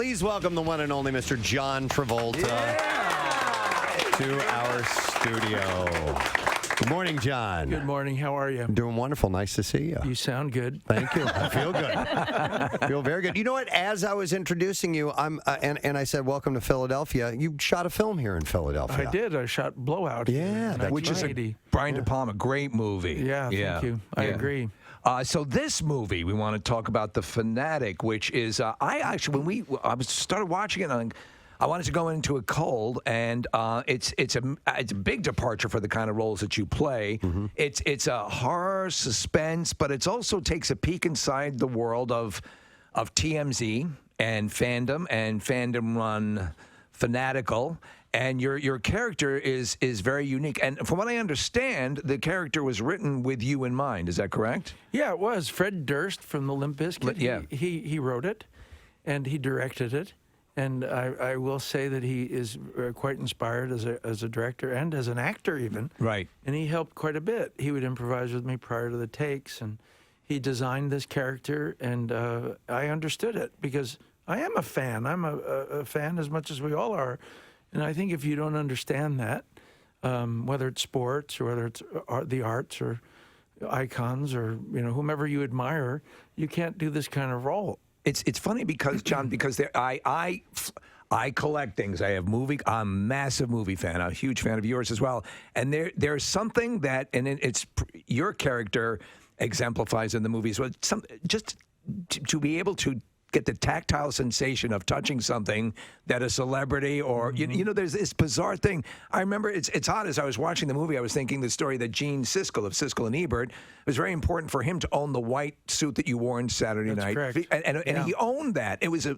Please welcome the one and only Mr. John Travolta to our studio. Good morning, John. Good morning. How are you? Doing wonderful. Nice to see you. You sound good. Thank you. I feel good. I feel very good. You know what? As I was introducing you, and I said, welcome to Philadelphia. You shot a film here in Philadelphia. I did. I shot BlowOut. Yeah. Which is a Brian De Palma great movie. Yeah, thank you. I agree. So this movie, we want to talk about The Fanatic, which is, I started watching it, I wanted to go into it cold, and it's a big departure for the kind of roles that you play. Mm-hmm. It's a horror, suspense, but it also takes a peek inside the world of TMZ and fandom run Fanatical. And your character is very unique. And from what I understand, the character was written with you in mind. Is that correct? Yeah, it was. Fred Durst from the Limp Bizkit. Yeah. He wrote it, and he directed it. And I will say that he is quite inspired as a director and as an actor even. Right. And he helped quite a bit. He would improvise with me prior to the takes, and he designed this character, and I understood it because I am a fan. I'm a fan as much as we all are. And I think if you don't understand that, whether it's sports or whether it's the arts or icons or whomever you admire, you can't do this kind of role. It's funny because, John, because I collect things. I have I'm a massive movie fan. I'm a huge fan of yours as well. And there's something that, and it's your character exemplifies in the movies. Well, just to be able to get the tactile sensation of touching something that a celebrity or there's this bizarre thing. I remember it's odd, as I was watching the movie, I was thinking the story that Gene Siskel of Siskel and Ebert, it was very important for him to own the white suit that you wore on Saturday night. Correct. And he owned that. It was a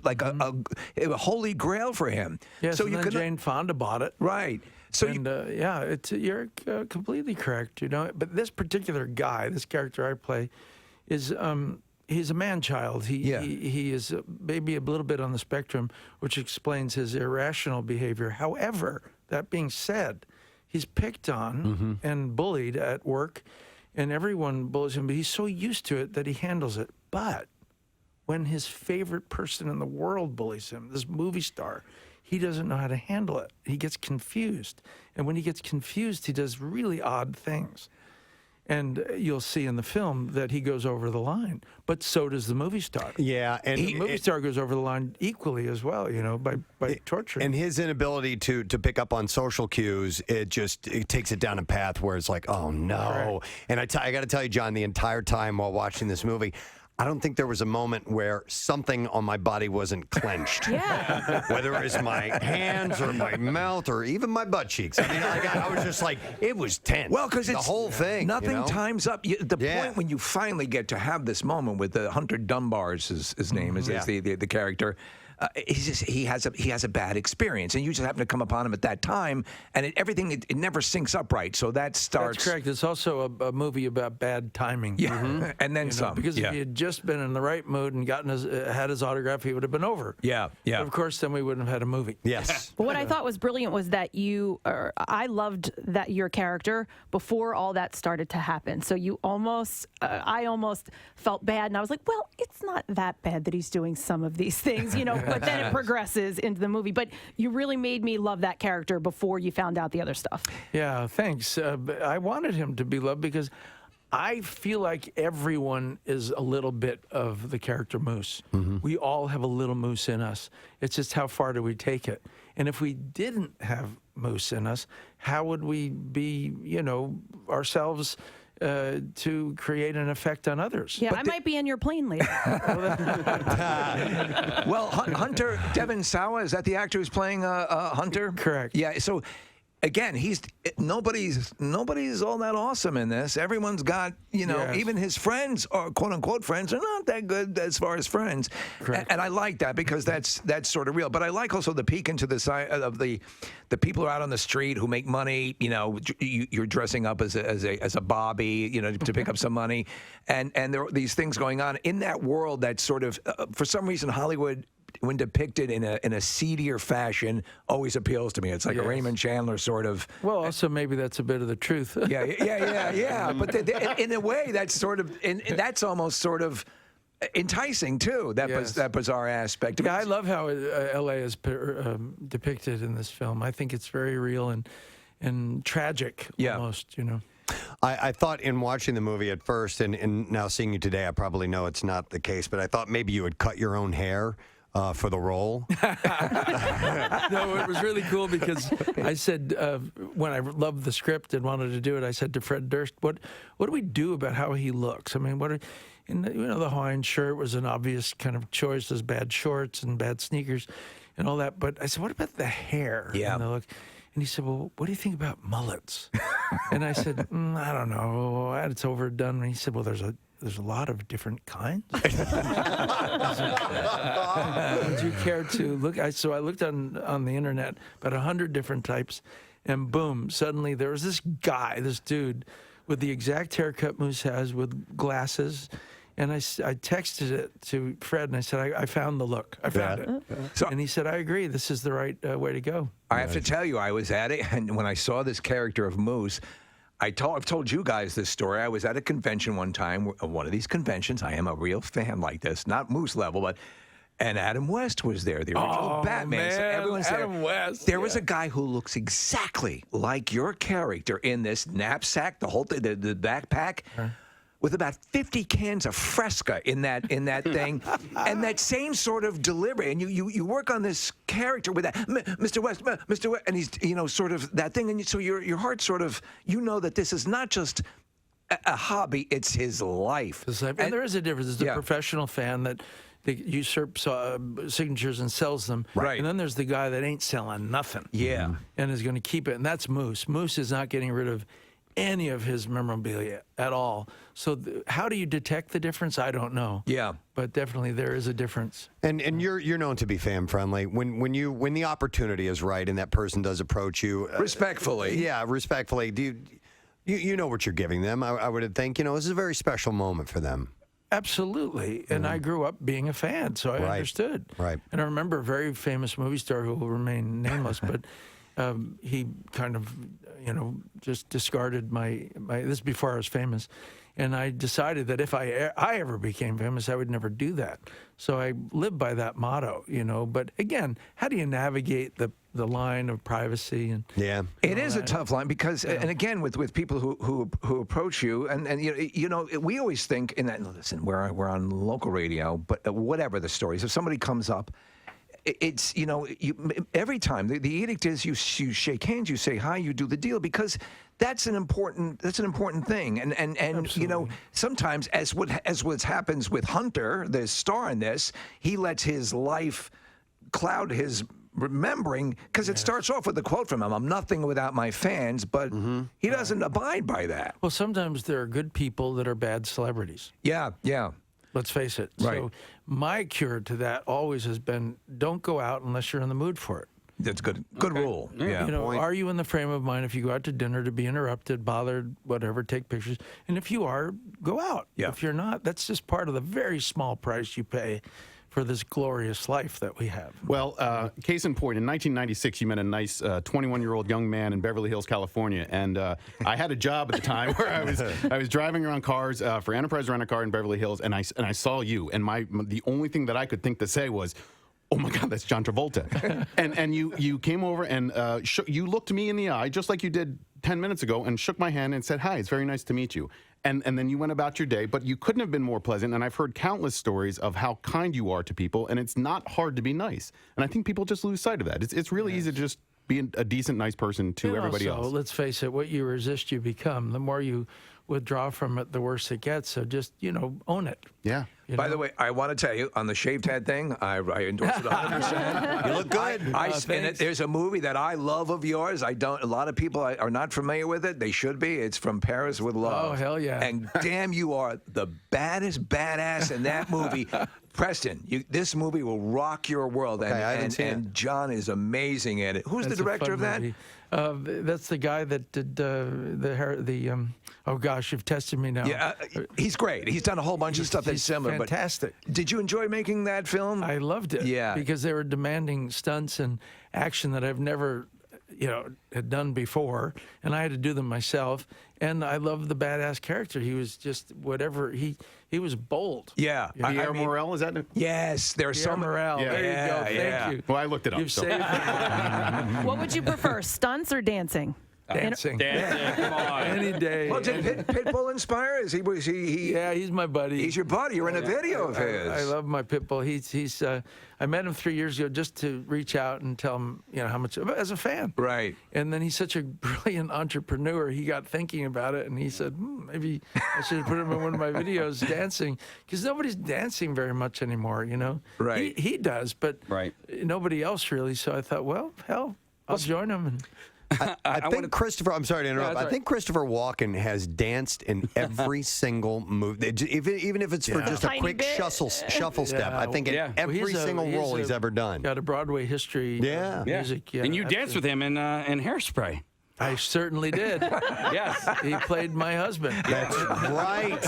holy grail for him. Yes, so and then Jane Fonda bought it. Right. So you're completely correct. But this particular guy, this character I play, is he's a man-child. He is maybe a little bit on the spectrum, which explains his irrational behavior. However, that being said, he's picked on and bullied at work, and everyone bullies him, but he's so used to it that he handles it. But when his favorite person in the world bullies him, this movie star, he doesn't know how to handle it. He gets confused. And when he gets confused, he does really odd things. And you'll see in the film that he goes over the line, but so does the movie star. Yeah, and the movie star goes over the line equally as well, by torturing. And his inability to pick up on social cues, it takes it down a path where it's like, oh no. Correct. And I got to tell you, John, the entire time while watching this movie, I don't think there was a moment where something on my body wasn't clenched. Yeah. Whether it was my hands or my mouth or even my butt cheeks. I mean, I was just like, it was tense. Well, because it's the whole thing. Nothing times up. The point when you finally get to have this moment with Hunter Dunbar's his name is the character. He has a bad experience, and you just happen to come upon him at that time, and it never syncs up right. So that starts. That's correct. It's also a movie about bad timing. Yeah, and then some. Because if he had just been in the right mood and had his autograph, he would have been over. Yeah. But of course, then we wouldn't have had a movie. Yes. But what I thought was brilliant was that I loved that your character before all that started to happen. So I almost felt bad, and I was like, well, it's not that bad that he's doing some of these things, But then it progresses into the movie. But you really made me love that character before you found out the other stuff. Yeah, thanks. I wanted him to be loved because I feel like everyone is a little bit of the character Moose. Mm-hmm. We all have a little Moose in us. It's just how far do we take it? And if we didn't have Moose in us, how would we be, ourselves to create an effect on others? Yeah, I might be in your plane later. Well, Hunter Devon Sawa, is that the actor who's playing Hunter? Correct. Yeah, so again, nobody's all that awesome in this. Everyone's got, even his friends, or quote unquote friends, are not that good as far as friends. And I like that because that's sort of real. But I like also the peek into the side of the people who are out on the street who make money. You're dressing up as a Bobby, to pick up some money, and there are these things going on in that world that sort of, for some reason, Hollywood, when depicted in a seedier fashion, always appeals to me. It's like a Raymond Chandler sort of. Well, also maybe that's a bit of the truth. Yeah. But in a way, that's sort of, and that's almost sort of enticing too. That bizarre aspect. Yeah, I love how L.A. is depicted in this film. I think it's very real and tragic almost, you know. I thought in watching the movie at first, and now seeing you today, I probably know it's not the case, but I thought maybe you had cut your own hair for the role. No, it was really cool because I said, when I loved the script and wanted to do it, I said to Fred Durst, what do we do about how he looks? I mean, the Hawaiian shirt was an obvious kind of choice. There's bad shorts and bad sneakers and all that. But I said, what about the hair and the look? And he said, well, what do you think about mullets? And I said, I don't know. It's overdone. And he said, well, there's a lot of different kinds. Would you care to look? So I looked on the internet, about 100 different types, and boom, suddenly there was this dude, with the exact haircut Moose has, with glasses. And I texted it to Fred, and I said, I found the look. I found it. So, and he said, I agree. This is the right way to go. I have to tell you, I was at it, and when I saw this character of Moose, I've told you guys this story. I was at a convention one time, one of these conventions. I am a real fan like this, not Moose level, and Adam West was there, the original Batman. Man, so everyone's Adam there. West. There was a guy who looks exactly like your character in this knapsack, the whole thing, the backpack. With about 50 cans of Fresca in that thing, and that same sort of delivery, and you work on this character with that, Mr. West, and he's sort of that thing, and so your heart sort of that this is not just a hobby, it's his life. And there is a difference. There's a professional fan that usurps signatures and sells them, right? And then there's the guy that ain't selling nothing, and is going to keep it, and that's Moose. Moose is not getting rid of any of his memorabilia at all. So how do you detect the difference? I don't know. Yeah. But definitely there is a difference. And you're known to be fan friendly. When the opportunity is right and that person does approach you respectfully. Respectfully. Do you know what you're giving them? I would think, this is a very special moment for them. Absolutely. And I grew up being a fan, so I understood. Right. And I remember a very famous movie star who will remain nameless, but he kind of, just discarded my. This is before I was famous, and I decided that if I ever became famous, I would never do that. So I lived by that motto, But again, how do you navigate the line of privacy and? Yeah, it is a tough line because, and again, with people who approach you, and we always think in that. Listen, we're on local radio, but whatever the stories, if somebody comes up. It's every time the edict is you shake hands, you say hi, you do the deal, because that's an important thing, and sometimes as what happens with Hunter, the star in this, he lets his life cloud his remembering, because it starts off with a quote from him, "I'm nothing without my fans," but he doesn't abide by that. Well, sometimes there are good people that are bad celebrities. Yeah. Let's face it. Right. So my cure to that always has been, don't go out unless you're in the mood for it. That's good. Good rule. Yeah. Are you in the frame of mind if you go out to dinner to be interrupted, bothered, whatever, take pictures? And if you are, go out. Yeah. If you're not, that's just part of the very small price you pay for this glorious life that we have. Well, case in point, in 1996, you met a nice 21-year-old young man in Beverly Hills, California, and I had a job at the time where I was driving around cars for Enterprise Rent-A-Car in Beverly Hills, and I saw you, and the only thing that I could think to say was, "Oh my God, that's John Travolta," and you came over and you looked me in the eye just like you did 10 minutes ago and shook my hand and said, "Hi, it's very nice to meet you." And then you went about your day, but you couldn't have been more pleasant. And I've heard countless stories of how kind you are to people, and it's not hard to be nice. And I think people just lose sight of that. It's really easy to just be a decent, nice person to everybody else. Let's face it, what you resist, you become. The more you withdraw from it, the worse it gets. So just, own it. Yeah. By the way, I want to tell you, on the shaved head thing, I endorse it 100%. You look good. There's a movie that I love of yours. A lot of people are not familiar with it. They should be. It's From Paris with Love. Oh, hell yeah. And damn, you are the baddest badass in that movie. Preston, this movie will rock your world. And John is amazing at it. Who's the director of that? That's the guy that did oh gosh, you've tested me now. Yeah, he's great. He's done a whole bunch of stuff that's similar. Fantastic. But did you enjoy making that film? I loved it. Yeah. Because they were demanding stunts and action that I've never, had done before, and I had to do them myself. And I loved the badass character. He was just whatever he He was bold. Yeah. Pierre Morel, is that? Yes, there's Pierre some. Morel. Yeah. There you go. Thank you. Well, I looked it up. You've so. saved me. What would you prefer, stunts or dancing? Dancing. Come on. Any day. Well, did Pitbull inspire? Was he? Yeah, he's my buddy. He's your buddy. You're in a video of his. I love my pit bull. He's I met him 3 years ago just to reach out and tell him, how much, as a fan. Right. And then he's such a brilliant entrepreneur. He got thinking about it, and he said, maybe I should have put him in one of my videos dancing, because nobody's dancing very much anymore, Right. He does, but Right. nobody else really. So I thought, well, hell, I'll join him. And I think Christopher. I'm sorry to interrupt. that's I think Christopher Walken has danced in every single movie, even if it's for just a Tiny quick bit. shuffle step. I think in Yeah. every Well, single role he's ever done. Got a Broadway history. Yeah. Of music. Yeah. And you danced with him in Hairspray. I certainly did. Yes. He played my husband. That's right.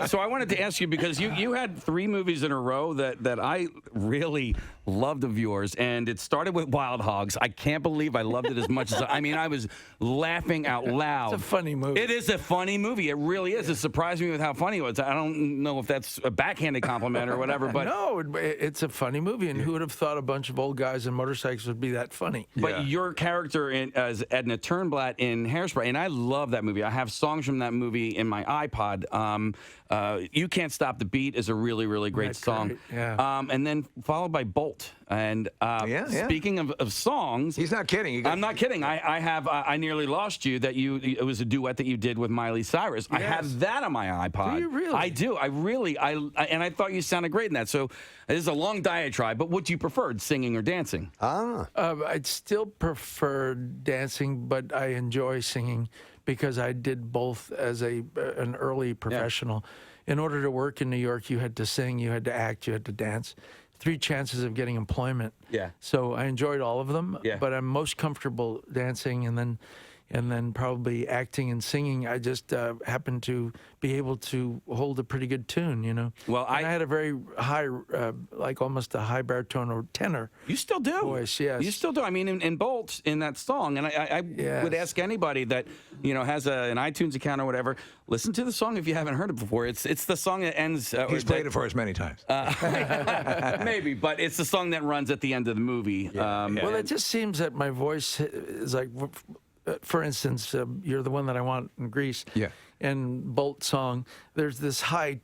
So I wanted to ask you, because you had 3 movies in a row that I really loved of yours, and it started with Wild Hogs. I can't believe I loved it as much as I was laughing out loud. It's a funny movie. It is a funny movie. It really is. It surprised me with how funny it was. I don't know if that's a backhanded compliment or whatever, but No, it's a funny movie, and who would have thought a bunch of old guys in motorcycles would be that funny? But your character as Edna Turnblatt in Hairspray, and I love that movie. I have songs from that movie in my iPod. You Can't Stop the Beat is a really, really great That's song. great, yeah. And then followed by Bolt. And Yeah. speaking of songs, He's not kidding. I'm not kidding. I have I Nearly Lost You, that it was a duet that you did with Miley Cyrus. I have that on my iPod. Do you really? I do. And I thought you sounded great in that. So this is a long diatribe, but what do you prefer, singing or dancing? I'd still prefer dancing, but I enjoy singing because I did both as an early professional. In order to work in New York, you had to sing, you had to act, you had to dance. 3 chances of getting employment. Yeah. So I enjoyed all of them, Yeah. but I'm most comfortable dancing and then probably acting and singing. I just happened to be able to hold a pretty good tune, Well, And I had a very high, like almost a high baritone or tenor. You still do. Voice, yes. You still do. I mean, in Bolt, in that song, and I would Yes. ask anybody that has an iTunes account or whatever, listen to the song if you haven't heard it before. It's the song that ends. He's played it for us many times. Maybe, but it's the song that runs at the end of the movie. Well, it just seems that my voice is like, for instance, You're the One That I Want in Greece. Yeah. And Bolt song, there's this high,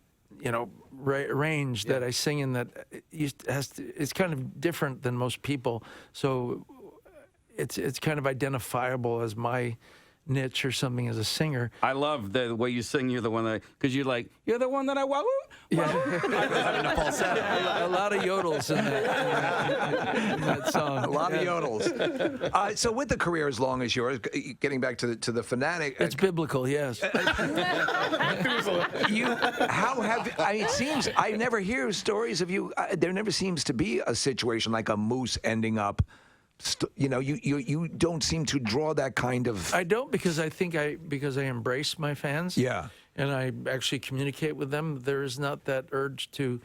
range that I sing in that it's kind of different than most people. So it's kind of identifiable as my niche or something as a singer. I love the way you sing. You're the one that, because you're the one that I want. A lot of yodels in that song. A lot of yodels. So with the career as long as yours, getting back to the Fanatic, It's biblical, yes. it seems I never hear stories of you. There never seems to be a situation like a moose ending up. You don't seem to draw that kind of. I don't, because I think because I embrace my fans. Yeah. And I actually communicate with them. There is not that urge to.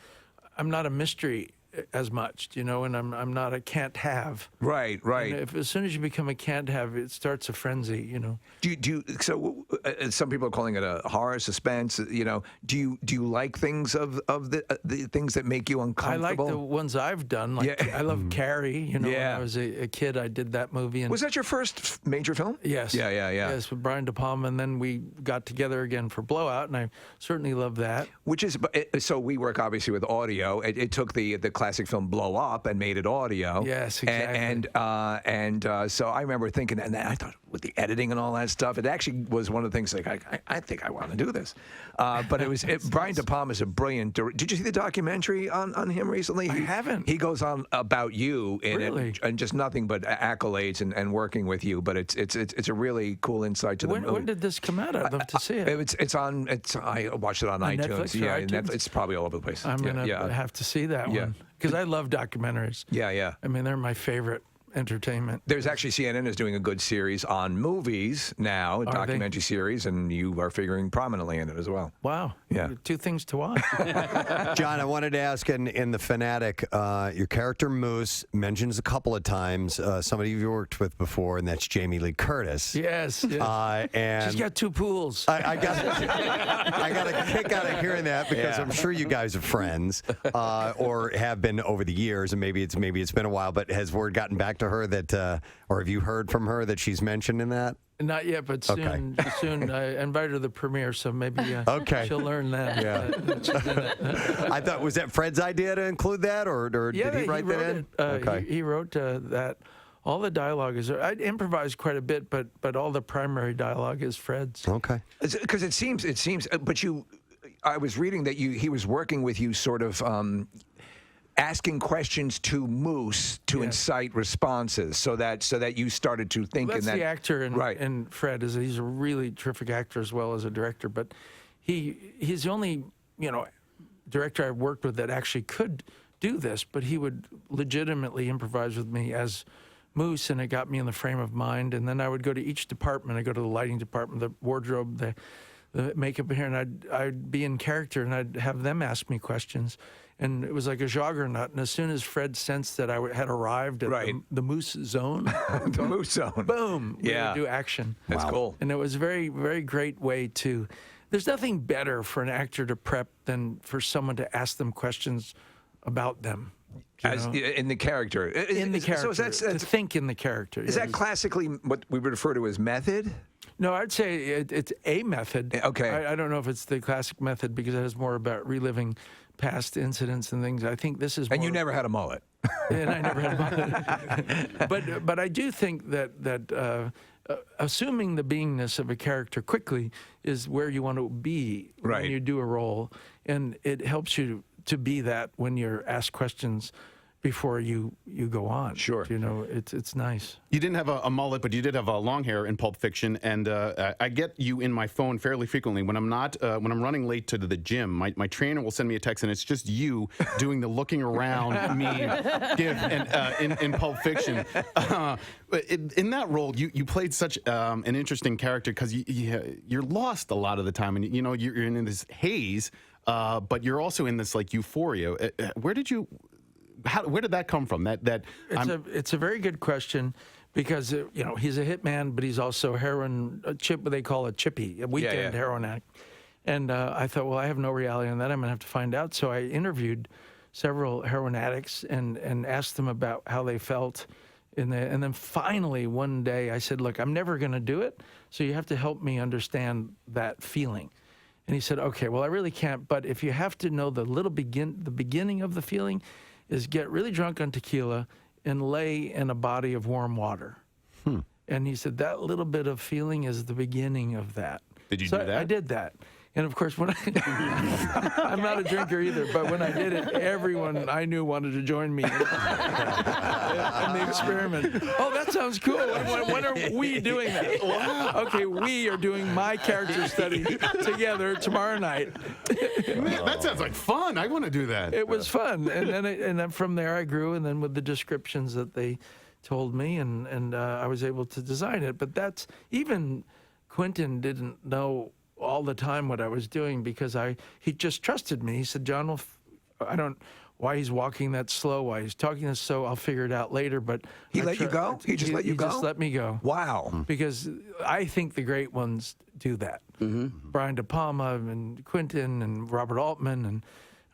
I'm not a mystery as much, and I'm not a can't have. Right. And as soon as you become a can't have, it starts a frenzy. Do you so some people are calling it a horror suspense. Do you like things of the things that make you I uncomfortable? like the ones I've done. Like Yeah. I love Carrie. When Yeah. I was a kid, I did that movie. And Was that your first major film? Yes. Yeah. Yes, with Brian De Palma, and then we got together again for BlowOut, and I certainly love that. Which is so we work obviously with audio. It took the classic film Blow Up and made it audio. Yes, exactly. And so I remember thinking, and I thought with the editing and all that stuff, it actually was one of the things like I think I want to do this. But Brian De Palma is a brilliant director. Did you see the documentary on him recently? I haven't. He goes on about you in Really? it, and just nothing but accolades and working with you. But it's a really cool insight to the movie. When did this come out? I'd love to see it. I watched it on iTunes. Netflix or Yeah, iTunes? It's probably all over the place. I'm Yeah, gonna yeah. have to see that Yeah. one because I love documentaries. Yeah. I mean, they're my favorite. entertainment. There's actually CNN is doing a good series on movies now, a documentary series, and you are figuring prominently in it as well. Wow. Yeah. 2 things to watch. John, I wanted to ask in the Fanatic, your character Moose mentions a couple of times somebody you've worked with before, and that's Jamie Lee Curtis. Yes. And She's got 2 pools. I got a kick out of hearing that because I'm sure you guys are friends or have been over the years, and maybe it's been a while. But has word gotten back to her that, or have you heard from her that she's mentioned in that? Not yet, but soon. Okay. Soon. I invited her to the premiere, so maybe she'll learn that. Yeah. I thought, was that Fred's idea to include that, or did he write that in? Okay. He wrote that. All the dialogue is. I improvised quite a bit, but all the primary dialogue is Fred's. Okay. Because it seems. But I was reading that he was working with you, sort of. Asking questions to Moose to incite responses, so that you started to think. That's in that the actor, right. And Fred he's a really terrific actor as well as a director. But he's the only director I've worked with that actually could do this. But he would legitimately improvise with me as Moose, and it got me in the frame of mind. And then I would go to each department. I go to the lighting department, the wardrobe, the makeup here, and I'd be in character, and I'd have them ask me questions. And it was like a juggernaut. And as soon as Fred sensed that I had arrived at the Moose zone, the Moose zone, boom, we would do action. That's cool. And it was a very, very great way to. There's nothing better for an actor to prep than for someone to ask them questions about them. In the character. In the character. So to think in the character. Is that classically what we would refer to as method? No, I'd say it's a method. Okay. I don't know if it's the classic method because it has more about reliving past incidents and things. I think this is. And you never had a mullet. And I never had a mullet. But I do think that assuming the beingness of a character quickly is where you want to be when you do a role, and it helps you to be that when you're asked questions before you go on. Sure. It's nice. You didn't have a mullet, but you did have long hair in Pulp Fiction, and I get you in my phone fairly frequently. When I'm running late to the gym, my trainer will send me a text, and it's just you doing the looking around me give in Pulp Fiction. In that role, you played such an interesting character because you're lost a lot of the time, and you're in this haze, but you're also in this like euphoria. Where did that come from? It's a very good question because he's a hitman, but he's also what they call a chippy, a weekend heroin addict. And I thought, well, I have no reality on that. I'm gonna have to find out. So I interviewed several heroin addicts and asked them about how they felt. And then finally one day I said, look, I'm never gonna do it, so you have to help me understand that feeling. And he said, okay, well, I really can't, but if you have to know the beginning of the feeling, is get really drunk on tequila and lay in a body of warm water. And he said that little bit of feeling is the beginning of that. Did you do that? I did that. And of course, when I'm not a drinker either, but when I did it, everyone I knew wanted to join me in the experiment. Oh, that sounds cool. When are we doing that? Wow. Okay, we are doing my character study together tomorrow night. Man, that sounds like fun. I want to do that. It was fun, and then from there I grew, and then with the descriptions that they told me, and I was able to design it. But that's even Quentin didn't know all the time what I was doing because he just trusted me. He said, John, well, I don't why he's walking that slow, why he's talking this slow. I'll figure it out later. But he let you go. He just let you go. He just let me go. Wow. Because I think the great ones do that. Brian De Palma and Quentin and Robert Altman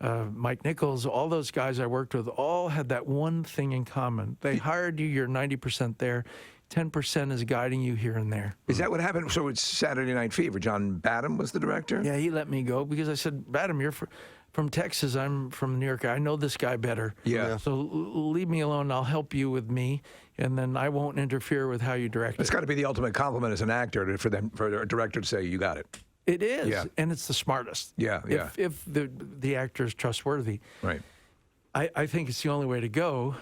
and Mike Nichols, all those guys I worked with, all had that one thing in common. They hired you. You're 90% there. 10% is guiding you here and there. Is that what happened? So it's Saturday Night Fever. John Badham was the director? Yeah, he let me go because I said, Badham, you're from Texas. I'm from New York. I know this guy better. Yeah. So leave me alone. I'll help you with me, and then I won't interfere with how you direct it. It's got to be the ultimate compliment as an actor for a director to say, you got it. It is, and it's the smartest. Yeah. If the actor is trustworthy. Right. I think it's the only way to go.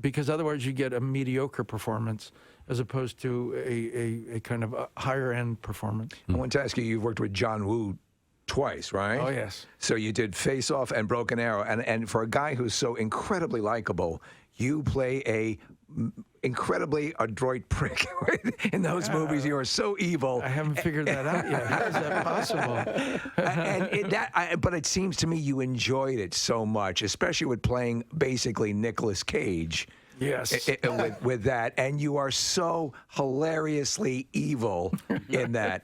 Because otherwise you get a mediocre performance as opposed to a kind of a higher end performance. I want to ask you, you've worked with John Woo twice, right? Oh, yes. So you did Face Off and Broken Arrow, and for a guy who's so incredibly likable, you play a incredibly adroit prick in those movies. You are so evil. I haven't figured that out yet. How is that possible? But it seems to me you enjoyed it so much, especially with playing basically Nicolas Cage. Yes. With that, and you are so hilariously evil in that.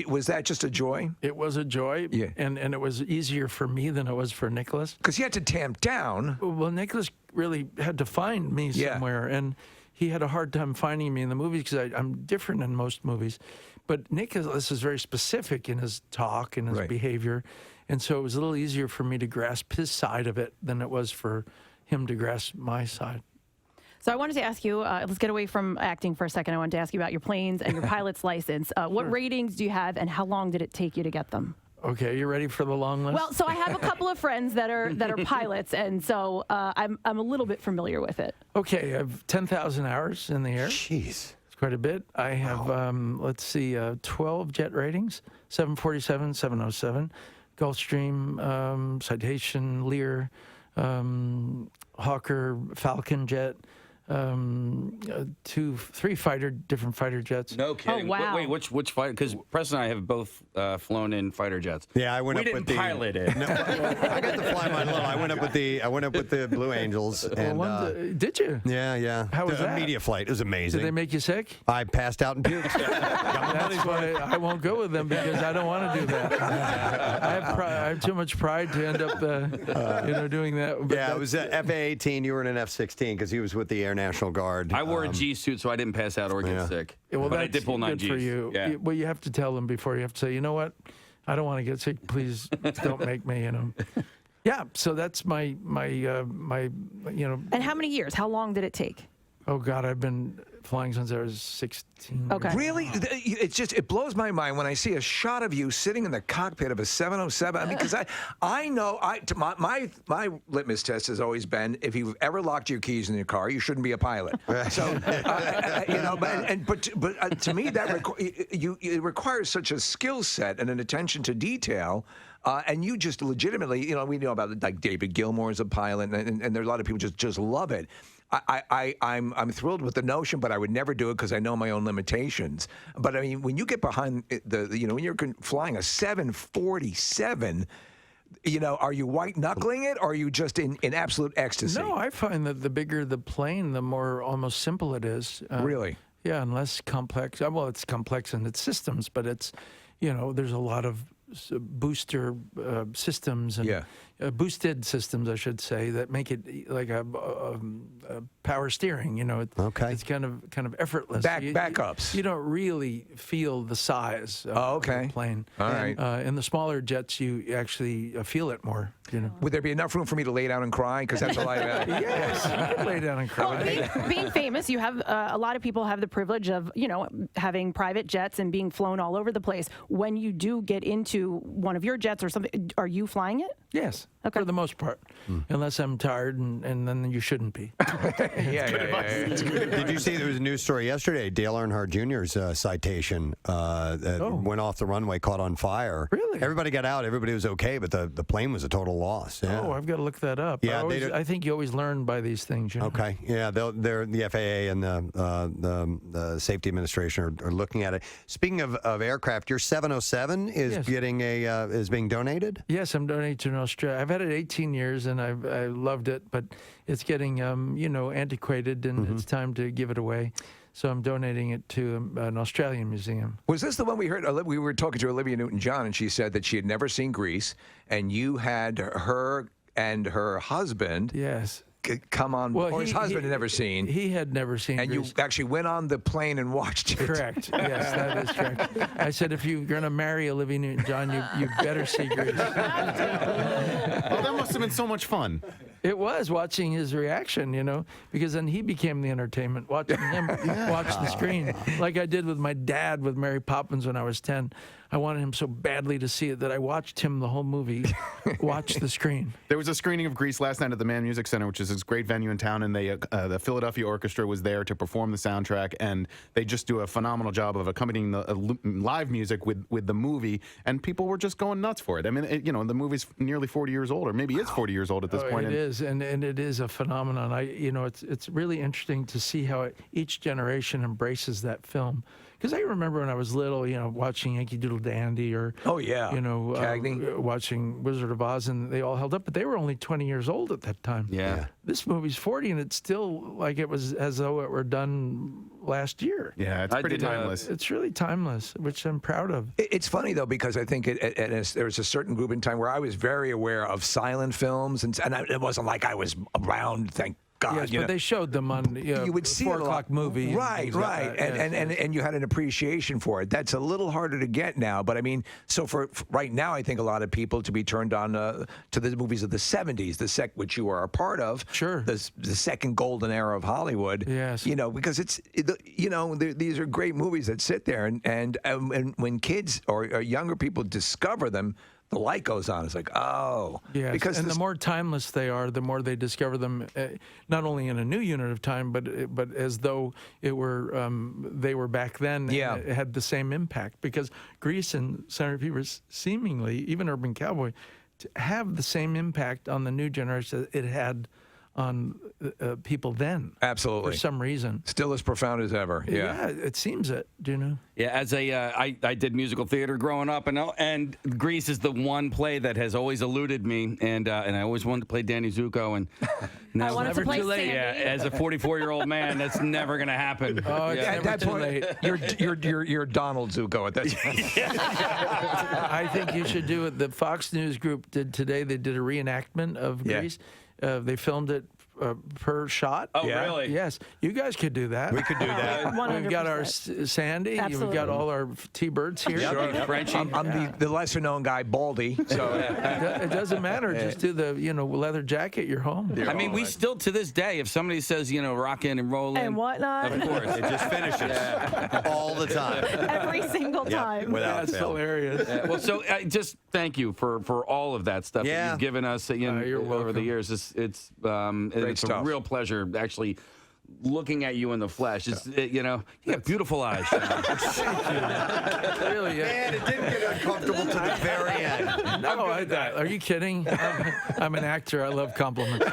Was that just a joy? It was a joy, Yeah. and it was easier for me than it was for Nicholas. Because you had to tamp down. Well, Nicholas really had to find me Yeah. somewhere, and he had a hard time finding me in the movies because I'm different in most movies. But Nicholas is very specific in his talk and his Right. behavior, and so it was a little easier for me to grasp his side of it than it was for him to grasp my side. So I wanted to ask you, let's get away from acting for a second. I wanted to ask you about your planes and your pilot's license. What ratings do you have, and how long did it take you to get them? Okay, you ready for the long list? Well, so I have a couple of friends that are pilots, and so I'm a little bit familiar with it. Okay, I have 10,000 hours in the air. Jeez. It's quite a bit. I have, 12 jet ratings, 747, 707, Gulfstream, Citation, Lear, Hawker, Falcon jet, three different fighter jets. No kidding. Oh, wow. Wait, which fighter? Because Preston and I have both flown in fighter jets. Yeah, I went We up with didn't the pilot it. No, I got to fly mine little. I went up with the Blue Angels, and Did you? yeah. How was a that? media flight. It was amazing. Did they make you sick? I passed out and puked. That's why I won't go with them, because I don't want to do that. I have too much pride to end up, doing that. But Yeah, it was FA-18. You were in an F-16 because he was with the Air National Guard. I wore a G suit, so I didn't pass out or get sick. Well, but I that's did pull 9 good Gs. for you. Yeah. Well, you have to tell them before. You have to say, you know what? I don't want to get sick. Please don't make me. Yeah. So that's my. And how many years? How long did it take? Oh God, I've been flying since I was 16. Okay. Really? It blows my mind when I see a shot of you sitting in the cockpit of a 707. I mean, because I know my litmus test has always been, if you've ever locked your keys in your car, you shouldn't be a pilot. So but to me that it requires such a skill set and an attention to detail. And you just legitimately, we know about like David Gilmour as a pilot, and there are a lot of people just love it. I'm thrilled with the notion, but I would never do it because I know my own limitations. But I mean, when you get behind when you're flying a 747, are you white knuckling it, or are you just in absolute ecstasy? No, I find that the bigger the plane, the more almost simple it is. Really? Yeah, and less complex. Well, it's complex in its systems, but it's, there's a lot of booster systems and boosted systems, I should say, that make it like a power steering. Okay. It's kind of effortless. Backups. You don't really feel the size of the plane. All right. In the smaller jets, you actually feel it more. Would there be enough room for me to lay down and cry? Because that's all I have. Yes, you can lay down and cry. Being famous, you have a lot of people have the privilege of having private jets and being flown all over the place. When you do get into one of your jets or something, are you flying it? Yes, Okay. for the most part, unless I'm tired, and then you shouldn't be. Did you see there was a news story yesterday? Dale Earnhardt Jr.'s citation that went off the runway, caught on fire. Really? Everybody got out. Everybody was okay, but the plane was a total loss. Yeah. Oh, I've got to look that up. Yeah, I think you always learn by these things. Okay. Yeah, they're the FAA and the Safety Administration are looking at it. Speaking of aircraft, your 707 is getting is being donated. Yes, I'm donating to Australia. I've had it 18 years and I loved it, but it's getting antiquated and it's time to give it away. So I'm donating it to an Australian museum. Was this the one we heard? We were talking to Olivia Newton-John, and she said that she had never seen Grease, and you had her and her husband. Yes. Come on, or his husband had never seen. He had never seen and Grease. You actually went on the plane and watched it. Correct. Yes, that is correct. I said, if you're going to marry Olivia Newton-John, you better see Grease. Oh, that must have been so much fun. It was, watching his reaction, because then he became the entertainment, watching him watch the screen, like I did with my dad with Mary Poppins when I was 10. I wanted him so badly to see it that I watched him the whole movie, watch the screen. There was a screening of Grease last night at the Mann Music Center, which is this great venue in town, and the Philadelphia Orchestra was there to perform the soundtrack, and they just do a phenomenal job of accompanying the live music with the movie, and people were just going nuts for it. I mean, the movie's nearly 40 years old, or maybe it's 40 years old at this point. It is, and it is a phenomenon. It's really interesting to see how each generation embraces that film. Because I remember when I was little, watching Yankee Doodle Dandy or Cagney. Watching Wizard of Oz, and they all held up, but they were only 20 years old at that time. Yeah. This movie's 40, and it's still like it was as though it were done last year. Yeah, it's pretty timeless. It's really timeless, which I'm proud of. It's funny, though, because I think there was a certain group in time where I was very aware of silent films, and it wasn't like I was around, thank God. Yes, but they showed them on you would see 4 it a lot. o'clock movie. Right. And you had an appreciation for it. That's a little harder to get now. But I mean, so for right now, I think a lot of people to be turned on to the movies of the 70s, which you are a part of. Sure. The second golden era of Hollywood. Yes. Because these are great movies that sit there. And when kids or younger people discover them, the light goes on. It's like, oh. Yes, because the more timeless they are, the more they discover them, not only in a new unit of time, but as though it were they were back then. Yeah. And it had the same impact, because Grease and Saturday Fever seemingly, even Urban Cowboy, to have the same impact on the new generation that it had on people then. Absolutely. For some reason. Still as profound as ever. Yeah. It seems it. Do you know? Yeah, as I did musical theater growing up, and Grease is the one play that has always eluded me, and I always wanted to play Danny Zuko, and now I wanted to play Sandy. Yeah, as a 44-year-old man, that's never gonna happen. Oh, it's At never that too point, late. you're Donald Zuko at that point. I think you should do it. The Fox News group did today. They did a reenactment of Yeah. Grease. They filmed it per shot. Oh, really? Yes. You guys could do that. We could do that. We've got our 100%. Sandy. We've Absolutely. got all our T-birds here. Frenchie. I'm the lesser-known guy, Baldy. So It doesn't matter. Just do the leather jacket. You're home. I mean, we still, to this day, if somebody says, rock in and roll in. And whatnot. Of course. It just finishes all the time. Every single time. Without That's fail. hilarious. Well, so just thank you for all of that stuff that you've given us You're over the welcome. years. It's a stuff. real pleasure actually looking at you in the flesh. It's, you have beautiful eyes. Sean. Really? Man, it didn't get uncomfortable to the very end. No, are you kidding? I'm an actor. I love compliments.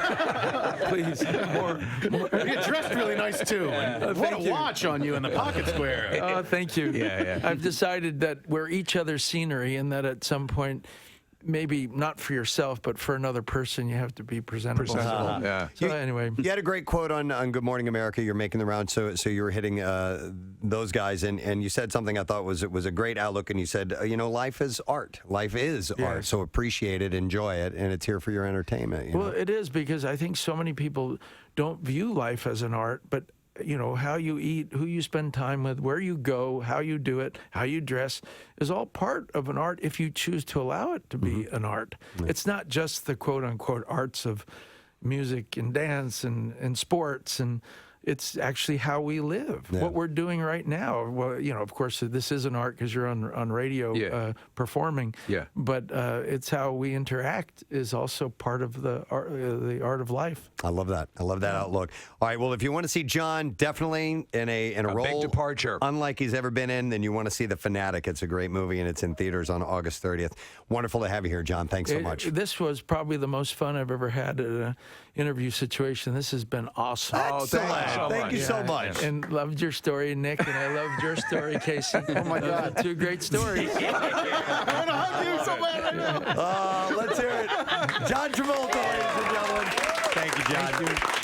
Please, more. You're dressed really nice, too. And what a watch on you in the pocket square. Oh, thank you. Yeah. I've decided that we're each other's scenery, and that at some point, maybe not for yourself, but for another person, you have to be presentable. yeah. So anyway, You had a great quote on Good Morning America. You're making the round, so you were hitting those guys, and you said something I thought was a great outlook, and you said, life is art. Life is art, so appreciate it, enjoy it, and it's here for your entertainment. well, it is, because I think so many people don't view life as an art, but how you eat, who you spend time with, where you go, how you do it, how you dress is all part of an art if you choose to allow it to be an art. It's not just the quote unquote arts of music and dance and sports, and it's actually how we live, what we're doing right now. Well, of course, this is an art because you're on radio performing. Yeah. But it's how we interact is also part of the art of life. I love that. I love that outlook. All right. Well, if you want to see John definitely in a role big departure, unlike he's ever been in, then you want to see The Fanatic. It's a great movie, and it's in theaters on August 30th. Wonderful to have you here, John. Thanks so much. This was probably the most fun I've ever had at an interview situation. This has been awesome. Thank you so much. And loved your story, Nick, and I loved your story, Casey. Oh my God, 2 great stories. I want to hug you so bad right now. Let's hear it. John Travolta, ladies and gentlemen. Thank you, John.